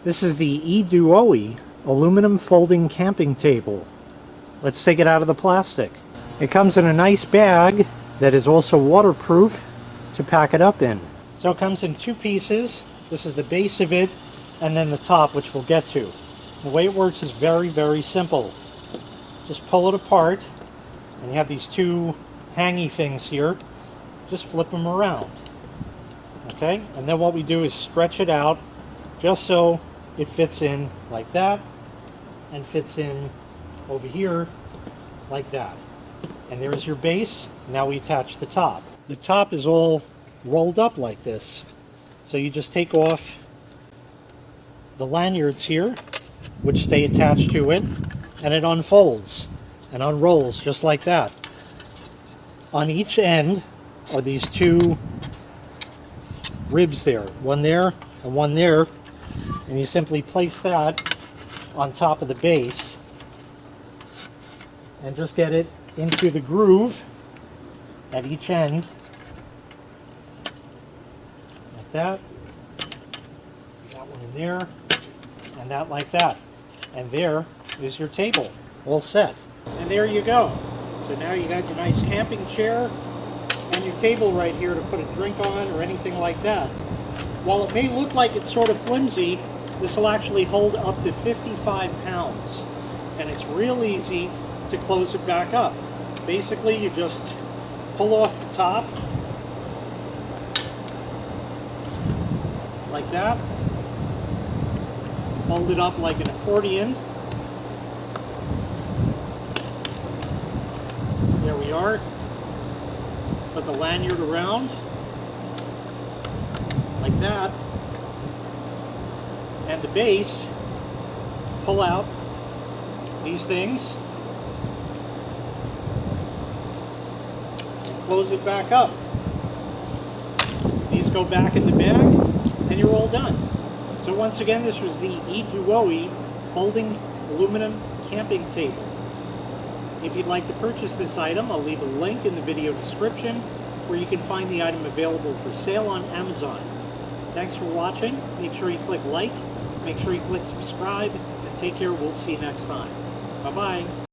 This is the EDEUOEY aluminum folding camping table. Let's take it out of the plastic. It comes in a nice bag that is also waterproof to pack it up in. So it comes in two pieces. This is the base of it and then the top, which we'll get to. The way it works is very, very simple. Just pull it apart and you have these two hangy things here. Just flip them around. Okay, and then what we do is stretch it out just so it fits in like that and fits in over here like that. And there's your base. Now we attach the top. The top is all rolled up like this. So you just take off the lanyards here, which stay attached to it, and it unfolds and unrolls just like that. On each end are these two ribs there, one there and one there, and you simply place that on top of the base and just get it into the groove at each end like that. That one in there and that like that, and there is your table all set. And there you go. So now you got your nice camping chair and your table right here to put a drink on or anything like that. While it may look like it's sort of flimsy, this will actually hold up to 55 pounds. And it's real easy to close it back up. Basically, you just pull off the top like that, fold it up like an accordion. There we are. Put the lanyard around like that, and the base, pull out these things and close it back up. These go back in the bag and you're all done. So once again, this was the EDEUOEY folding aluminum camping table. If you'd like to purchase this item, I'll leave a link in the video description where you can find the item available for sale on Amazon. Thanks for watching. Make sure you click like, make sure you click subscribe, and take care. We'll see you next time. Bye-bye.